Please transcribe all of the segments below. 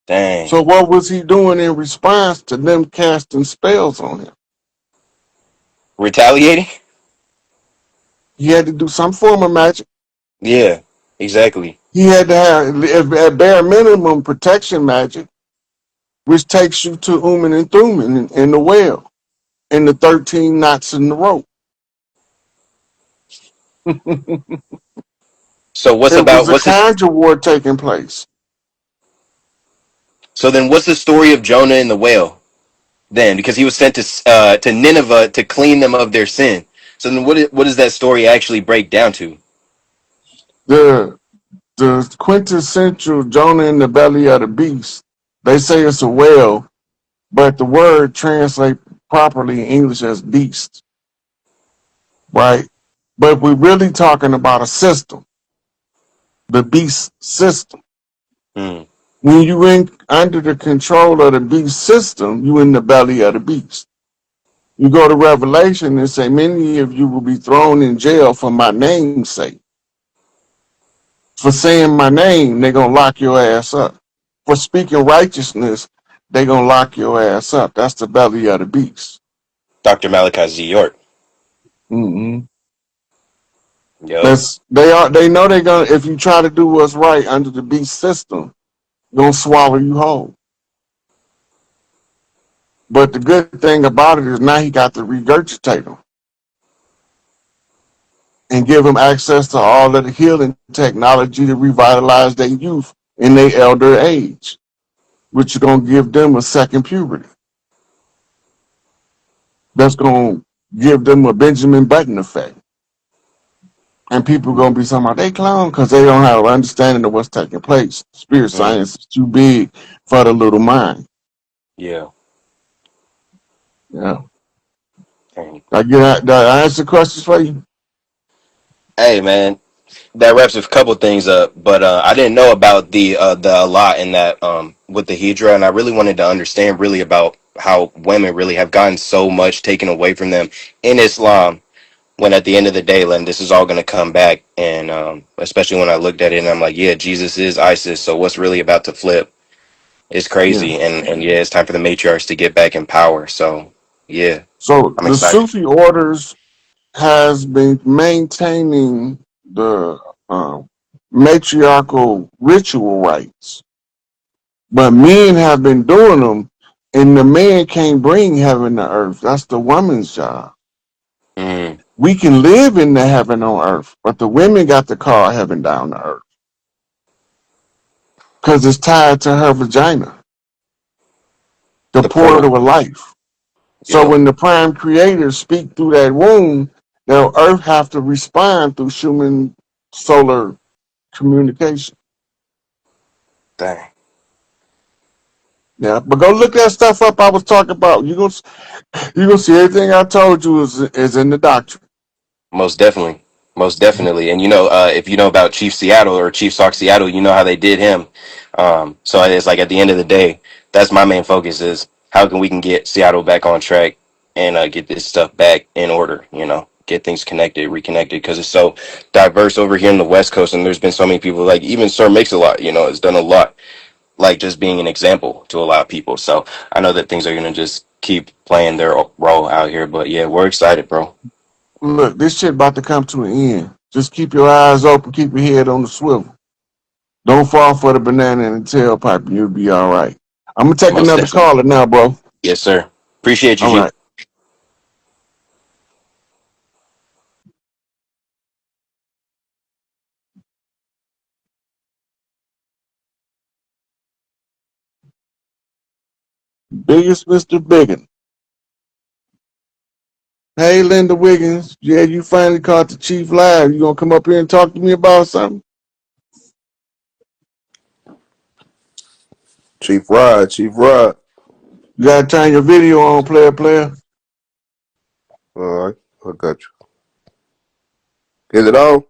Dang. So what was he doing in response to them casting spells on him? Retaliating? He had to do some form of magic. Yeah, exactly. He had to have, at bare minimum, protection magic, which takes you to Uman and Thuman in the well, and the 13 knots in the rope. So what's It was about a what's this? conjure war taking place. So then, what's the story of Jonah and the whale? Then, because he was sent to Nineveh to clean them of their sin. So then, what does that story actually break down to? The the quintessential Jonah in the belly of the beast. They say it's a whale, but the word translates properly in English as beast, right? But we're really talking about a system, the beast system. Hmm. When you in under the control of the beast system, you in the belly of the beast. You go to Revelation and say, many of you will be thrown in jail for my name's sake. For saying my name, they're gonna lock your ass up. For speaking righteousness, they're gonna lock your ass up. That's the belly of the beast. Dr. Malachi Z. York. Mm-hmm. Yo. They know they're gonna, if you try to do what's right under the beast system, gonna swallow you whole. But the good thing about it is now he got to regurgitate them and give them access to all of the healing technology to revitalize their youth in their elder age, which is gonna give them a second puberty. That's gonna give them a Benjamin Button effect. And people are gonna be talking about they clown because they don't have an understanding of what's taking place. Spirit Hmm. science is too big for the little mind. Yeah. Yeah. Dang. Did I answer questions for you? Hey, man, that wraps a couple things up, but I didn't know about the Allah in that with the Hijra, and I really wanted to understand really about how women really have gotten so much taken away from them in Islam. When at the end of the day, Len, this is all going to come back, and especially when I looked at it, and I'm like, yeah, Jesus is ISIS. So what's really about to flip? It's Yeah. crazy, and yeah, it's time for the matriarchs to get back in power. So yeah, So I'm the excited. Sufi orders has been maintaining the matriarchal ritual rites, but men have been doing them, and the man can't bring heaven to earth. That's the woman's job. Mm, We can live in the heaven on earth, but the women got to call heaven down to earth because it's tied to her vagina, the the portal. portal of life. So Yep. when the prime creators speak through that womb, the earth have to respond through human solar communication. Dang. Yeah, but go look that stuff up I was talking about. You gonna see everything I told you is in the doctrine. Most definitely. Most definitely. And if you know about Chief Seattle or Chief Sock Seattle, you know how they did him. So it's like at the end of the day, that's my main focus is how can we can get Seattle back on track and get this stuff back in order, get things connected, reconnected, because it's so diverse over here in the West Coast. And there's been so many people like even Sir Mix a lot, has done a lot, like just being an example to a lot of people. So I know that things are going to just keep playing their role out here. But yeah, we're excited, bro. Look, this shit about to come to an end. Just keep your eyes open, keep your head on the swivel. Don't fall for the banana in the tailpipe, and you'll be all right. I'm gonna take Most another definitely. caller now, bro. Yes, sir. Appreciate you, All G. right. Biggest Mr. Biggin. Hey, Linda Wiggins. Yeah, you finally caught the chief live. You gonna come up here and talk to me about something? Chief Rod, Chief Rod. You gotta turn your video on, player. All right, I got you. Is it on?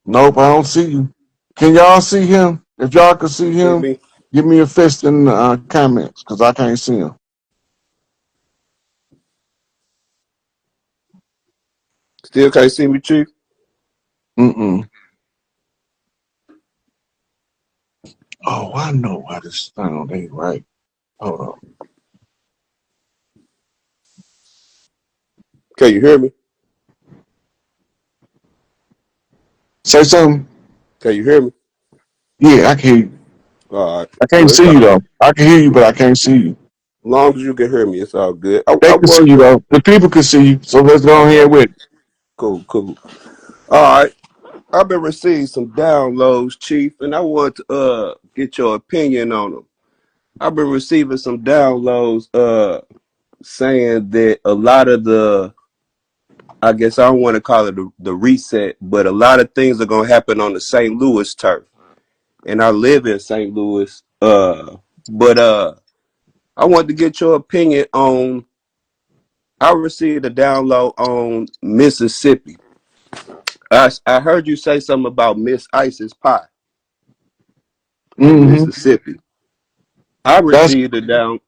Nope, I don't see you. Can y'all see him? If y'all can see See him, me? give me a fist in the comments, because I can't see him. Still can't see me, Chief? Mm-mm. Oh, I know why this sound ain't right. Hold on. Can you hear me? Say something. Can you hear me? Yeah, I can hear you. All right. I can't Well, it's see you all, though. I can hear you, but I can't see you. as long as you can hear me, it's all good. They I can see want you to. though. The people can see you. So let's go on here Okay. with it. Cool. Cool. All right. I've been receiving some downloads, Chief, and I want to get your opinion on them. I've been receiving some downloads saying that a lot of the, I guess I don't want to call it the reset, but a lot of things are going to happen on the St. Louis turf. And I live in St. Louis. But I want to get your opinion on, I received a download on Mississippi. I heard you say something about Miss Isis Pie in Mm-hmm. Mississippi. I That's received a down.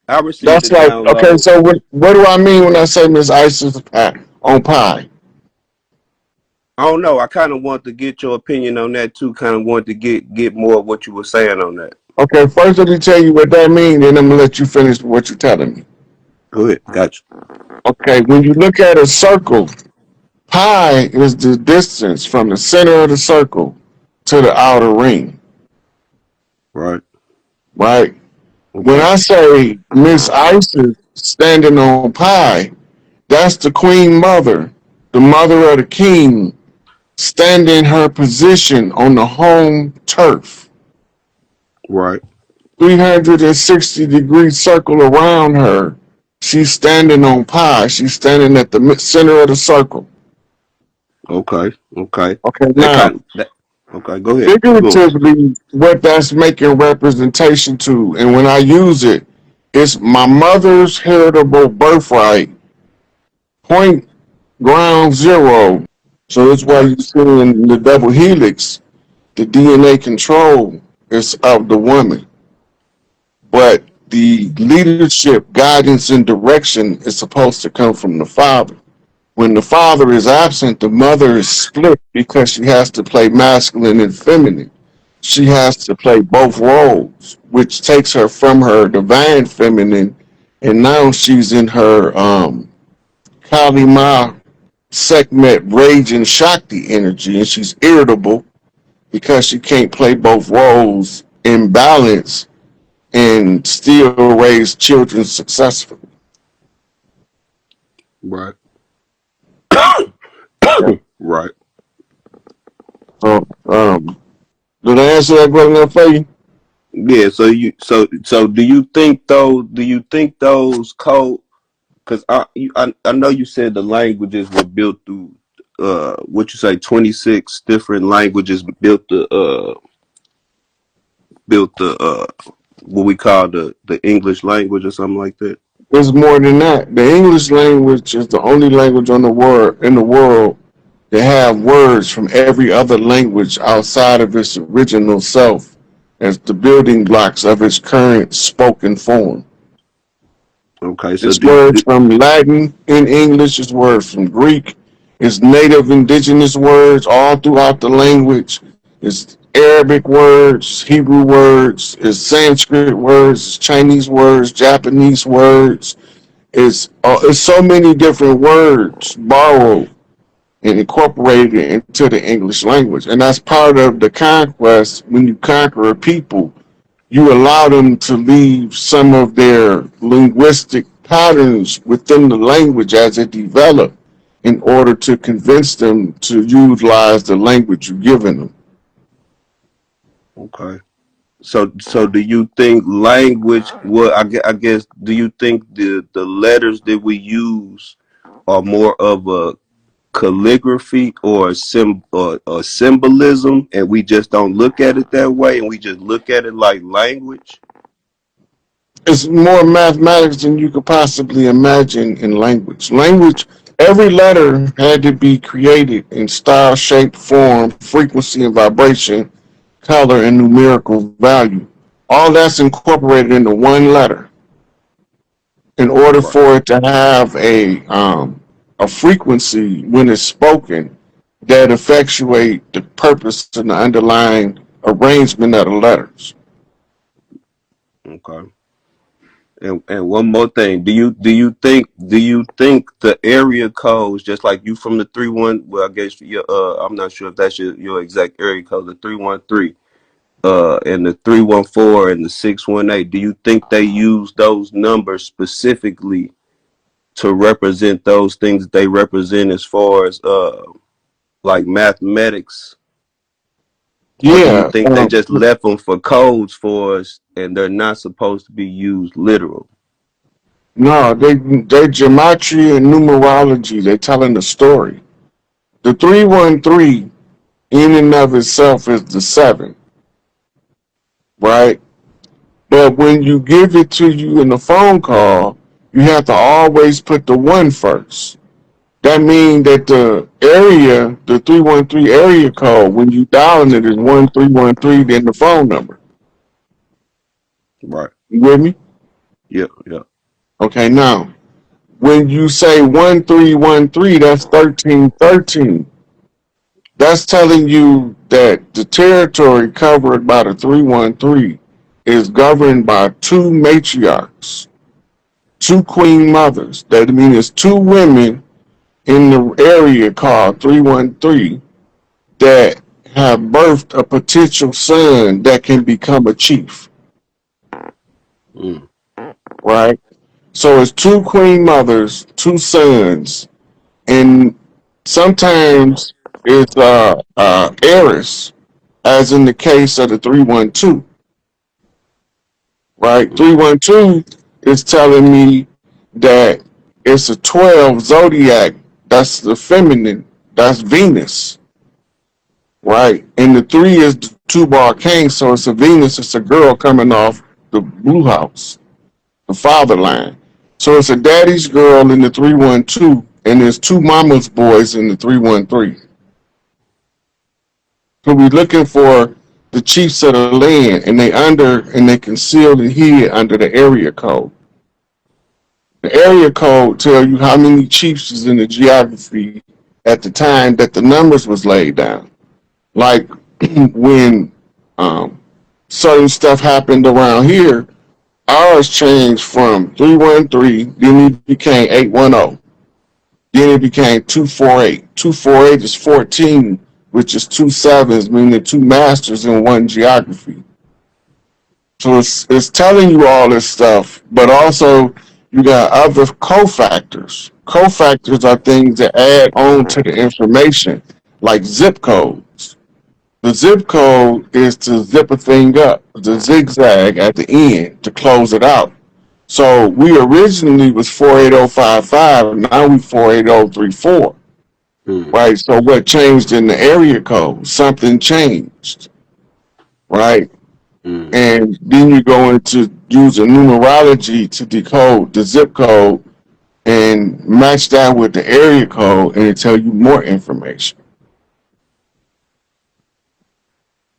I received a that's like okay. download. So what do I mean when I say Miss Isis on pie? I don't know. I kind of want to get your opinion on that too. Kind of want to get more of what you were saying on that. Okay, first let me tell you what that means, then I'm gonna let you finish what you're telling me. Go ahead. Gotcha. Okay, when you look at a circle, pi is the distance from the center of the circle to the outer ring, Right. right? When Okay. I say Miss Isis standing on pi, that's the queen mother, the mother of the king, standing her position on the home turf. Right. 360-degree circle around her. She's standing on pi. She's standing at the center of the circle. Okay. Okay. Okay, That now, kind of that. Okay. Go ahead. Keep going. figuratively, what that's making representation to, and when I use it, it's my mother's heritable birthright, point ground zero. So that's why Right. you see in the double helix, the DNA control is of the woman, but the leadership, guidance, and direction is supposed to come from the father. When the father is absent, the mother is split because she has to play masculine and feminine. She has to play both roles, which takes her from her divine feminine, and now she's in her Kali Ma Sekhmet rage and Shakti energy, and she's irritable because she can't play both roles in balance and still raise children successfully. Right. Yeah. Right. So, did I answer that question for you? Yeah. So do you think though? Do you think those code? Because I know you said the languages were built through what you say 26 different languages built the what we call the English language or something like that. It's more than that. The English language is the only language on the world in the world that have words from every other language outside of its original self as the building blocks of its current spoken form. Okay, so It's words from Latin in English, it's words from Greek, it's native indigenous words all throughout the language, it's Arabic words, Hebrew words, it's Sanskrit words, it's Chinese words, Japanese words, it's so many different words borrowed and incorporated into the English language. And that's part of the conquest. When you conquer a people, you allow them to leave some of their linguistic patterns within the language as it developed in order to convince them to utilize the language you've given them. okay. So do you think language? Well, I guess do you think the letters that we use are more of a calligraphy or or symbolism, and we just don't look at it that way, and we just look at it like language? It's more mathematics than you could possibly imagine in language. Language, every letter had to be created in style, shape, form, frequency, and vibration, color, and numerical value. All that's incorporated into one letter. In order Right. for it to have a frequency when it's spoken that effectuate the purpose and the underlying arrangement of the letters. Okay. And one more thing, do you think the area codes, just like you from the 3-1, well, I guess your I'm not sure if that's your exact area code, the 313, and the 314 and the 618, do you think they use those numbers specifically to represent those things that they represent as far as like mathematics, or do you Yeah. think they just left them for codes for us and they're not supposed to be used literal? No, they gematria and numerology. They're telling the story. The 313 in and of itself is the 7, right? But when you give it to you in a phone call, you have to always put the 1 first. That means that the 313 area code, when you dialing it, is 1313, then the phone number. Right. You with me? Yeah, yeah. Okay, now, when you say 1313, that's 1313. That's telling you that the territory covered by the 313 is governed by 2 matriarchs, 2 queen mothers. That means it's 2 women in the area called 313 that have birthed a potential son that can become a chief, Mm. right? So it's 2 queen mothers, 2 sons, and sometimes it's heiress, as in the case of the 312, right? Mm. 312 is telling me that it's a 12 zodiac. That's the feminine. That's Venus, right? And the 3 is the 2 bar king, so it's a Venus. It's a girl coming off the blue house, the father line. So it's a daddy's girl in the 312, and there's 2 mama's boys in the 313. So we're looking for the chiefs of the land, and they concealed and hid under the area code. The area code tell you how many chiefs is in the geography at the time that the numbers was laid down. Like when um, certain stuff happened around here, ours changed from 313, then it became 810, then it became 248. 248 is 14, which is 2 sevens, meaning 2 masters in 1 geography. So it's telling you all this stuff, but also you got other cofactors. Cofactors are things that add on to the information, like zip codes. The zip code is to zip a thing up, the zigzag at the end to close it out. So we originally was 48055, now we 48034, Mm. right? So what changed in the area code? Something changed, right? Mm. And then you go into using numerology to decode the zip code and match that with the area code, and it tell you more information.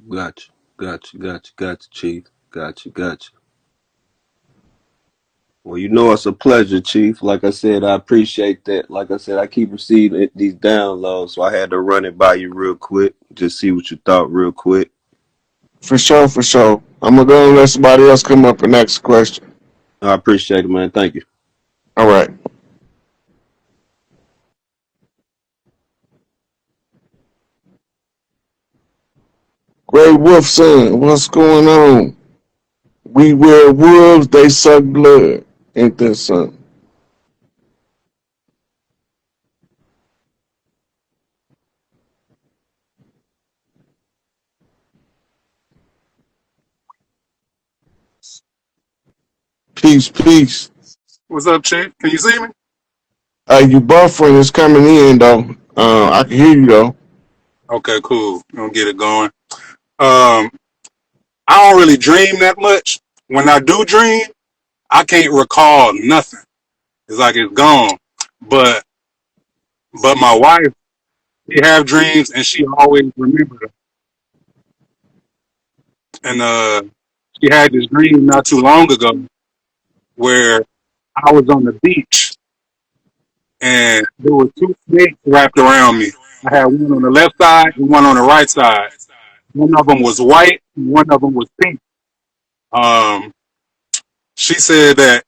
Gotcha. Gotcha. Gotcha. Gotcha, Chief. Gotcha. Gotcha. Well, it's a pleasure, Chief. Like I said, I appreciate that. Like I said, I keep receiving these downloads, so I had to run it by you real quick, just see what you thought real quick. For sure, for sure. I'm gonna go and let somebody else come up and ask a question. I appreciate it, man. Thank you. All right. Gray Wolf son, what's going on? We wear wolves, they suck blood. Ain't that something? Peace, peace. What's up, Chief? Can you see me? You buffering is coming in though. I can hear you though. Okay, cool. I'm gonna get it going. Um, I don't really dream that much. When I do dream, I can't recall nothing. It's like it's gone. But my wife, she have dreams and she always remember them. And she had this dream not too long ago where I was on the beach and there were 2 snakes wrapped around me. I had one on the left side and one on the right side. One of them was white and one of them was pink. Um, she said that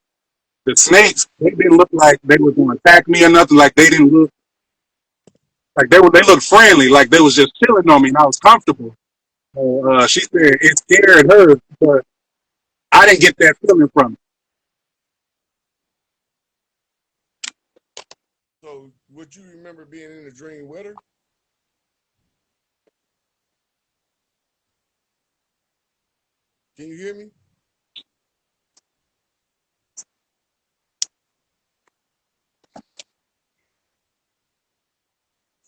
the snakes, they didn't look like they were going to attack me or nothing. Like they didn't look like they looked friendly, like they was just chilling on me, and I was comfortable. She said it scared her, but I didn't get that feeling from it. So, would you remember being in a dream with her? Can you hear me?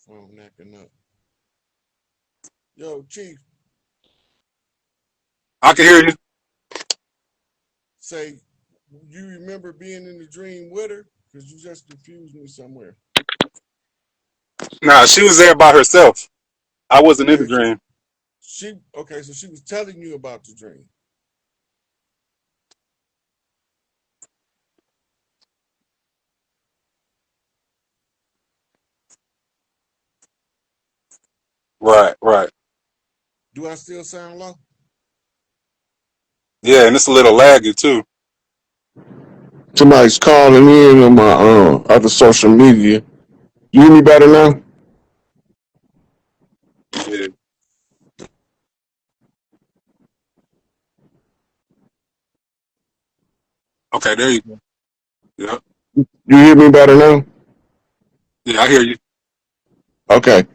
Phone acting up. Yo, Chief, I can hear you. say you remember being in the dream with her? Because you just confused me somewhere. Nah, she was there by herself. I wasn't in the Okay, so dream. so she was telling you about the dream. Right, right. Do I still sound low? Yeah, and it's a little laggy too. Somebody's calling in on my other social media. You hear me better now? Yeah. Okay, there you go. Yeah, You hear me better now? yeah, I hear you. Okay.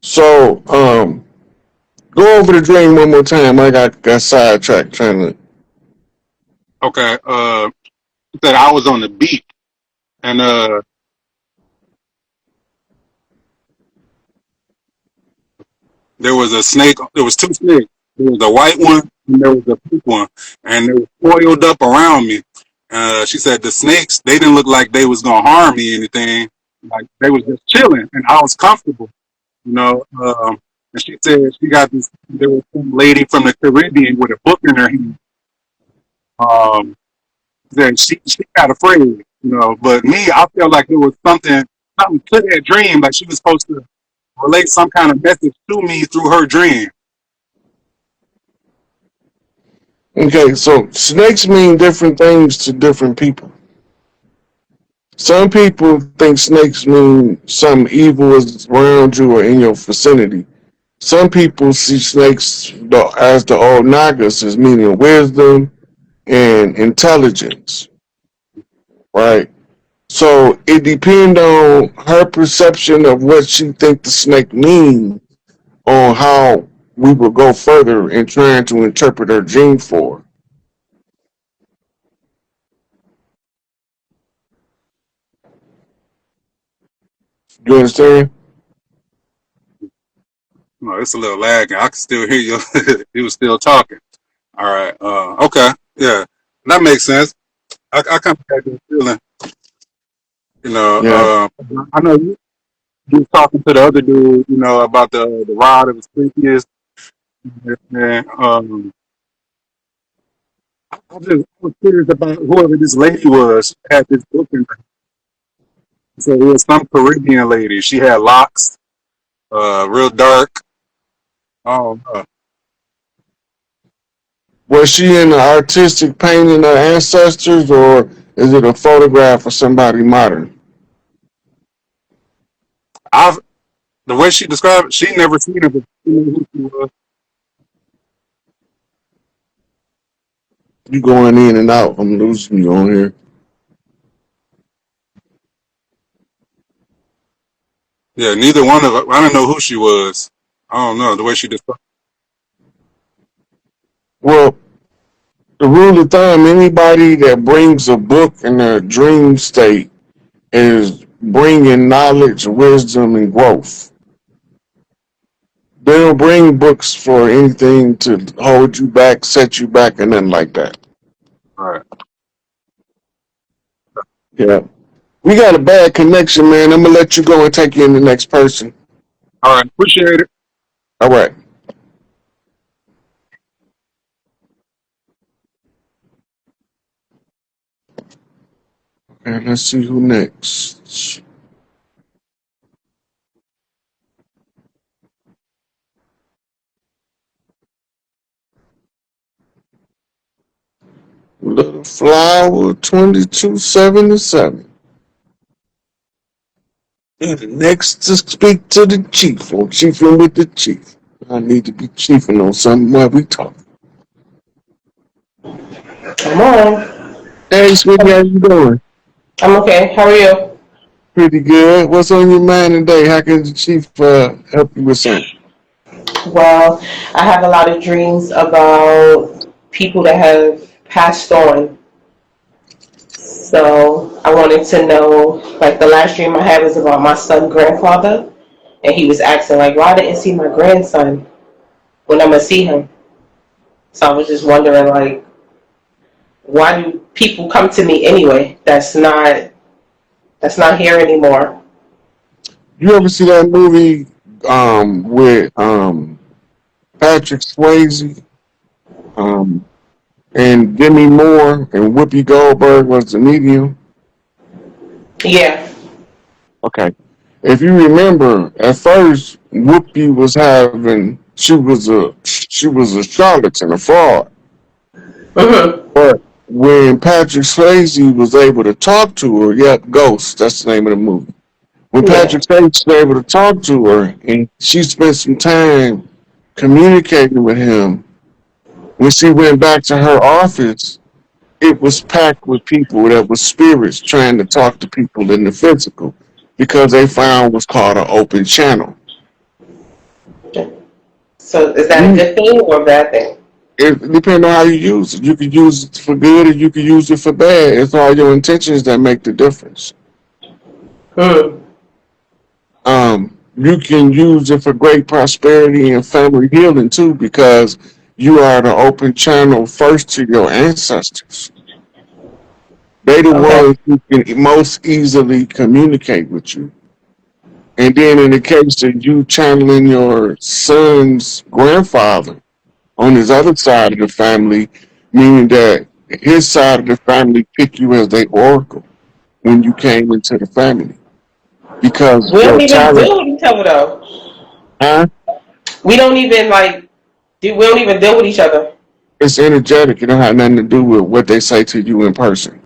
So, go over the dream one more time. I got sidetracked trying to. Okay. Said I was on the beach, and there was a snake. There was two snakes. There was a white one and there was a pink one, and they were coiled up around me. She said the snakes, they didn't look like they was gonna harm me or anything. Like they was just chilling, and I was comfortable, you know. And she said she got this. There was some lady from the Caribbean with a book in her hand. Um, that she got afraid, you know. But me, I felt like it was something to that dream. Like she was supposed to relate some kind of message to me through her dream. Okay, so snakes mean different things to different people. Some people think snakes mean some evil is around you or in your vicinity. Some people see snakes as the old Nagas as meaning wisdom and intelligence, right? So it depends on her perception of what she think the snake means on how we will go further in trying to interpret her dream for her. You understand? No, it's a little lagging. I can still hear you. He was still talking. All right. Okay. Yeah, that makes sense. I kind of had this feeling. You know. Yeah. I know you was talking to the other dude. You know about the rod of his previous. And I was curious about whoever this lady was. She had this book in her. So it was some Caribbean lady. She had locks, real dark. Oh, Was she in the artistic painting of ancestors, or is it a photograph of somebody modern? I've the way she described it, she never seen her, but she knew who she was. You going in and out? I'm losing you on here. Yeah, neither one of us. I don't know who she was. I don't know the way she described. Well, the rule of thumb: anybody that brings a book in a dream state is bringing knowledge, wisdom, and growth. They don't bring books for anything to hold you back, set you back, and nothing like that. All right, Yeah. We got a bad connection, man. I'm gonna let you go and take you in the next person. all right. Appreciate it. All right. And let's see who next. Little Flower 2277. And next to speak to the chief, or chiefing with the chief. I need to be chiefing on something while we talk. Come on. Hey, sweetie, how you doing? I'm okay. How are you? Pretty good. What's on your mind today? How can the chief help you with something? Well, I have a lot of dreams about people that have passed on. So I wanted to know, like the last dream I had was about my son's grandfather, and he was asking like, why didn't I see my grandson when I'm gonna see him? So I was just wondering like, why do people come to me anyway? That's not here anymore. You ever see that movie with Patrick Swayze um, and Demi Moore and Whoopi Goldberg was the medium? Yeah. Okay. If you remember, at first Whoopi was having she was a charlatan, a fraud. Mhm. But when Patrick Swayze was able to talk to her, yep, Ghost, that's the name of the movie. When Yeah. Patrick Swayze was able to talk to her and she spent some time communicating with him, when she went back to her office, it was packed with people that were spirits trying to talk to people in the physical because they found what's called an open channel. So is that a You, good thing or a bad thing? it depends on how you use it. You could use it for good or you could use it for bad. It's all your intentions that make the difference. Hmm. You can use it for great prosperity and family healing too, because you are the open channel first to your ancestors. They the Okay. ones who can most easily communicate with you. And then in the case of you channeling your son's grandfather on his other side of the family, meaning that his side of the family picked you as their oracle when you came into the family. Because We don't your even talent, deal with each other though. huh? We don't even like. We don't even deal with each other. It's energetic. It don't have nothing to do with what they say to you in person.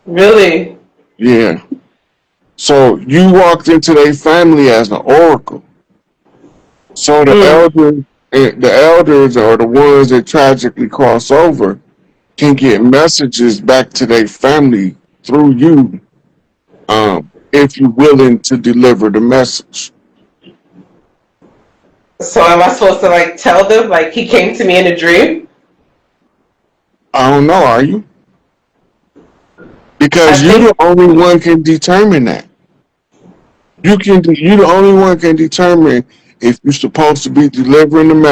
Really. Yeah. So you walked into their family as an oracle. So Hmm. the elders are the ones that tragically cross over can get messages back to their family through you, if you're willing to deliver the message. So am I supposed to like tell them like he came to me in a dream? I don't know, are you? Because I you think the only one can determine that. You the only one can determine if you're supposed to be delivering the